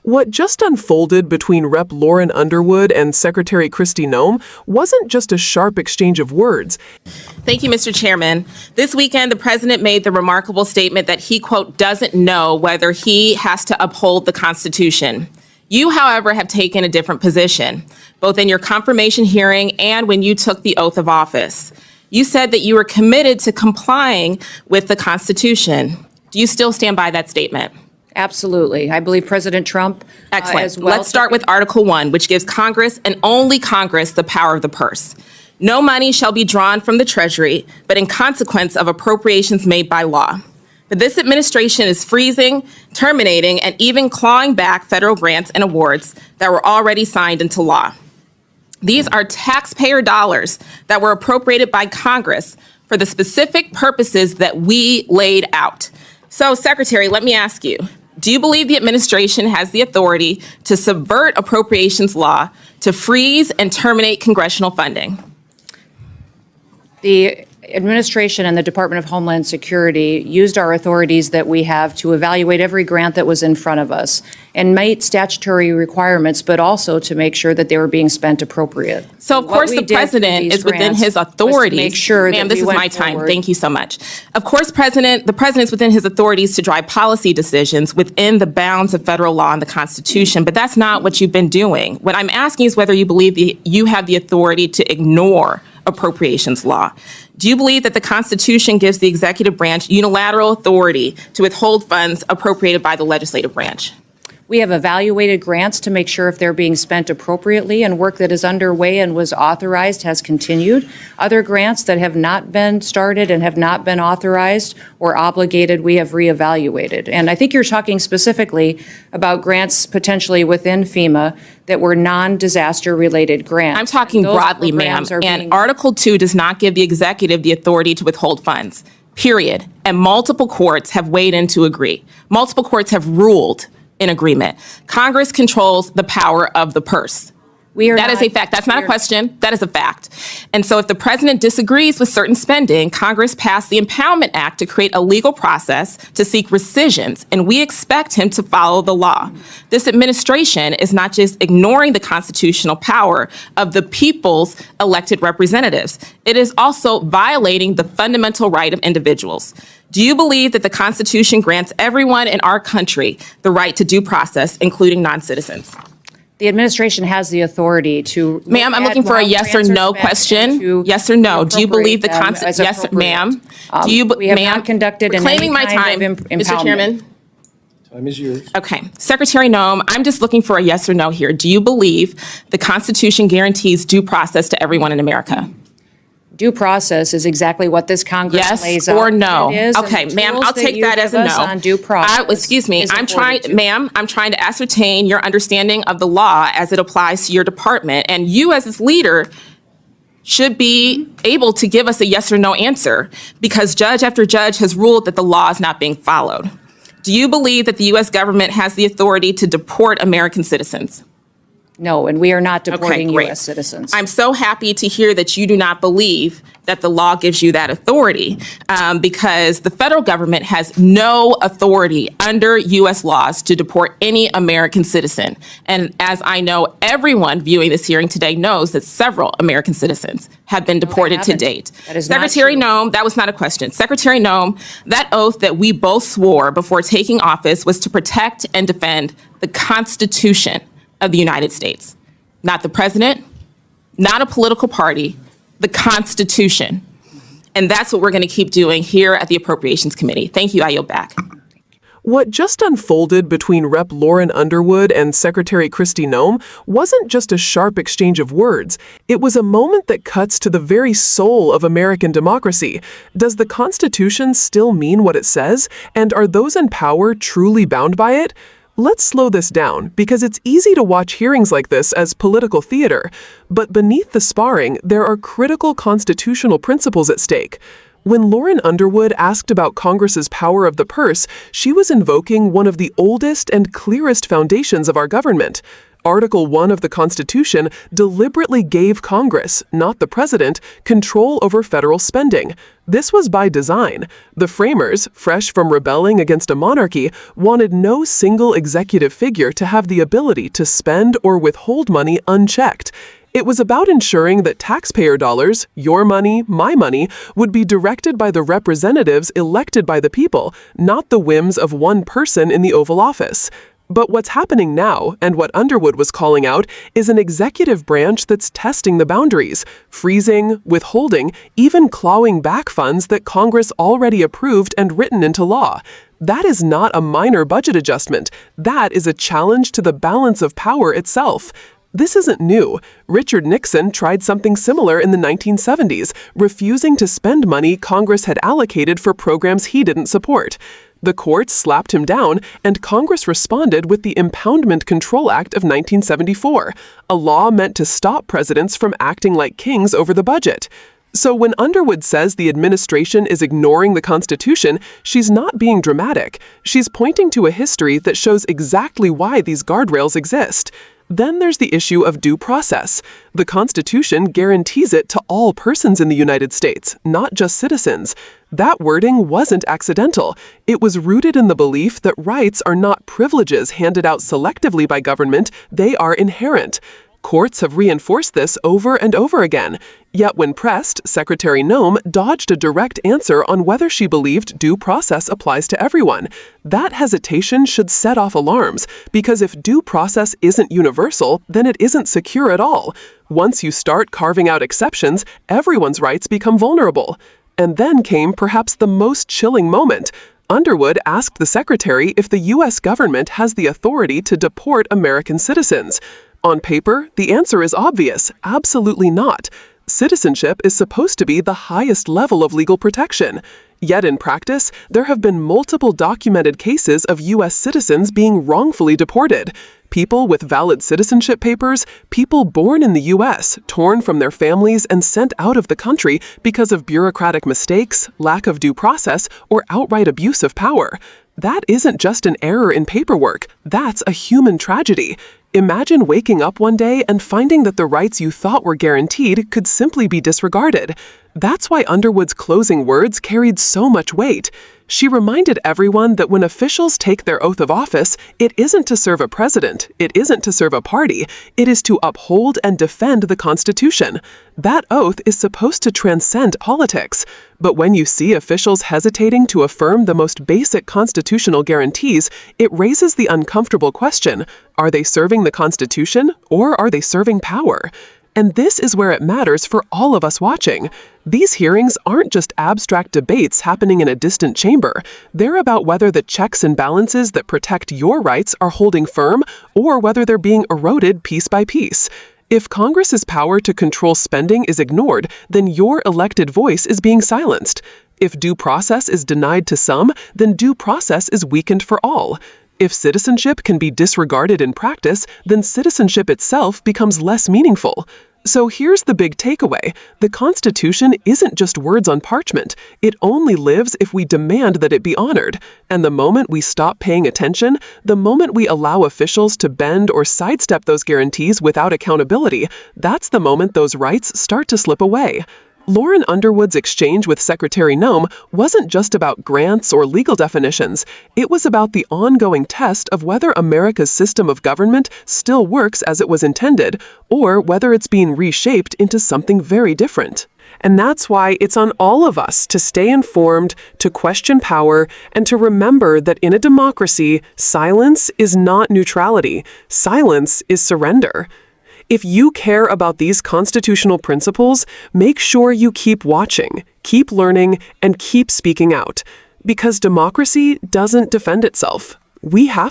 What just unfolded between Rep. Lauren Underwood and Secretary Kristi Noem wasn't just a sharp exchange of words. Thank you, Mr. Chairman. This weekend, the president made the remarkable statement that he, quote, doesn't know whether he has to uphold the Constitution. You, however, have taken a different position, both in your confirmation hearing and when you took the oath of office. You said that you were committed to complying with the Constitution. Do you still stand by that statement? Absolutely. I believe President Trump Excellent. as well. Let's start with Article 1, which gives Congress and only Congress the power of the purse. No money shall be drawn from the Treasury, but in consequence of appropriations made by law. But this administration is freezing, terminating, and even clawing back federal grants and awards that were already signed into law. These are taxpayer dollars that were appropriated by Congress for the specific purposes that we laid out. So, Secretary, let me ask you, do you believe the administration has the authority to subvert appropriations law to freeze and terminate congressional funding? The administration and the Department of Homeland Security used our authorities that we have to evaluate every grant that was in front of us and meet statutory requirements, but also to make sure that they were being spent appropriate. So, of course, the president is within his authorities. Make sure Ma'am, that this we is my went time. forward. Thank you so much. Of course, the president's within his authorities to drive policy decisions within the bounds of federal law and the Constitution, but that's not what you've been doing. What I'm asking is whether you believe you have the authority to ignore appropriations law. Do you believe that the Constitution gives the executive branch unilateral authority to withhold funds appropriated by the legislative branch? We have evaluated grants to make sure if they're being spent appropriately, and work that is underway and was authorized has continued. Other grants that have not been started and have not been authorized or obligated, we have reevaluated. And I think you're talking specifically about grants potentially within FEMA that were non-disaster related grants. I'm talking Those broadly, ma'am, programs are and being- Article 2 does not give the executive the authority to withhold funds, period. And multiple courts have weighed in to agree. Multiple courts have ruled in agreement. Congress controls the power of the purse. That is a fact. That's not a question. That is a fact. And so if the president disagrees with certain spending, Congress passed the Impoundment Act to create a legal process to seek rescissions, and we expect him to follow the law. This administration is not just ignoring the constitutional power of the people's elected representatives. It is also violating the fundamental right of individuals. Do you believe that the Constitution grants everyone in our country the right to due process, including non-citizens? The administration has the authority to. Ma'am, I'm looking for a yes or no question. Yes or no. Do you believe the Constitution? Yes, ma'am. Do you? We have not conducted any reclaiming my kind time, of Mr. impoundment. Chairman. Time is yours. Okay. Secretary Noem, I'm just looking for a yes or no here. Do you believe the Constitution guarantees due process to everyone in America? Due process is exactly what this Congress lays out. Yes or no? It is, and Okay, the ma'am, tools I'll take you that as give a us no. on due process Excuse me, is I'm trying, afforded to. ma'am, I'm trying to ascertain your understanding of the law as it applies to your department. And you as its leader should be able to give us a yes or no answer, because judge after judge has ruled that the law is not being followed. Do you believe that the U.S. government has the authority to deport American citizens? No, and we are not deporting great. U.S. citizens. I'm so happy to hear that you do not believe that the law gives you that authority, because the federal government has no authority under U.S. laws to deport any American citizen. And as I know, everyone viewing this hearing today knows that several American citizens have been deported to date. That is not Secretary true. Noem, that was not a question. Secretary Noem, that oath that we both swore before taking office was to protect and defend the Constitution of the United States, not the president, not a political party, the Constitution. And that's what we're going to keep doing here at the Appropriations Committee. Thank you. I yield back. What just unfolded between Rep. Lauren Underwood and Secretary Kristi Noem wasn't just a sharp exchange of words. It was a moment that cuts to the very soul of American democracy. Does the Constitution still mean what it says? And are those in power truly bound by it? Let's slow this down, because it's easy to watch hearings like this as political theater. But beneath the sparring, there are critical constitutional principles at stake. When Lauren Underwood asked about Congress's power of the purse, she was invoking one of the oldest and clearest foundations of our government. Article 1 of the Constitution deliberately gave Congress, not the president, control over federal spending. This was by design. The framers, fresh from rebelling against a monarchy, wanted no single executive figure to have the ability to spend or withhold money unchecked. It was about ensuring that taxpayer dollars, your money, my money, would be directed by the representatives elected by the people, not the whims of one person in the Oval Office. But what's happening now, and what Underwood was calling out, is an executive branch that's testing the boundaries, freezing, withholding, even clawing back funds that Congress already approved and written into law. That is not a minor budget adjustment. That is a challenge to the balance of power itself. This isn't new. Richard Nixon tried something similar in the 1970s, refusing to spend money Congress had allocated for programs he didn't support. The courts slapped him down, and Congress responded with the Impoundment Control Act of 1974, a law meant to stop presidents from acting like kings over the budget. So when Underwood says the administration is ignoring the Constitution, she's not being dramatic. She's pointing to a history that shows exactly why these guardrails exist. Then there's the issue of due process. The Constitution guarantees it to all persons in the United States, not just citizens. That wording wasn't accidental. It was rooted in the belief that rights are not privileges handed out selectively by government, they are inherent. Courts have reinforced this over and over again. Yet when pressed, Secretary Noem dodged a direct answer on whether she believed due process applies to everyone. That hesitation should set off alarms, because if due process isn't universal, then it isn't secure at all. Once you start carving out exceptions, everyone's rights become vulnerable. And then came perhaps the most chilling moment. Underwood asked the secretary if the U.S. government has the authority to deport American citizens. On paper, the answer is obvious: absolutely not. Citizenship is supposed to be the highest level of legal protection. Yet in practice, there have been multiple documented cases of U.S. citizens being wrongfully deported. People with valid citizenship papers, people born in the U.S., torn from their families and sent out of the country because of bureaucratic mistakes, lack of due process, or outright abuse of power. That isn't just an error in paperwork, that's a human tragedy. Imagine waking up one day and finding that the rights you thought were guaranteed could simply be disregarded. That's why Underwood's closing words carried so much weight. She reminded everyone that when officials take their oath of office, it isn't to serve a president, it isn't to serve a party, it is to uphold and defend the Constitution. That oath is supposed to transcend politics. But when you see officials hesitating to affirm the most basic constitutional guarantees, it raises the uncomfortable question: are they serving the Constitution, or are they serving power? And this is where it matters for all of us watching. These hearings aren't just abstract debates happening in a distant chamber. They're about whether the checks and balances that protect your rights are holding firm, or whether they're being eroded piece by piece. If Congress's power to control spending is ignored, then your elected voice is being silenced. If due process is denied to some, then due process is weakened for all. If citizenship can be disregarded in practice, then citizenship itself becomes less meaningful. So here's the big takeaway. The Constitution isn't just words on parchment. It only lives if we demand that it be honored. And the moment we stop paying attention, the moment we allow officials to bend or sidestep those guarantees without accountability, that's the moment those rights start to slip away. Lauren Underwood's exchange with Secretary Noem wasn't just about grants or legal definitions. It was about the ongoing test of whether America's system of government still works as it was intended, or whether it's being reshaped into something very different. And that's why it's on all of us to stay informed, to question power, and to remember that in a democracy, silence is not neutrality. Silence is surrender. If you care about these constitutional principles, make sure you keep watching, keep learning, and keep speaking out. Because democracy doesn't defend itself. We have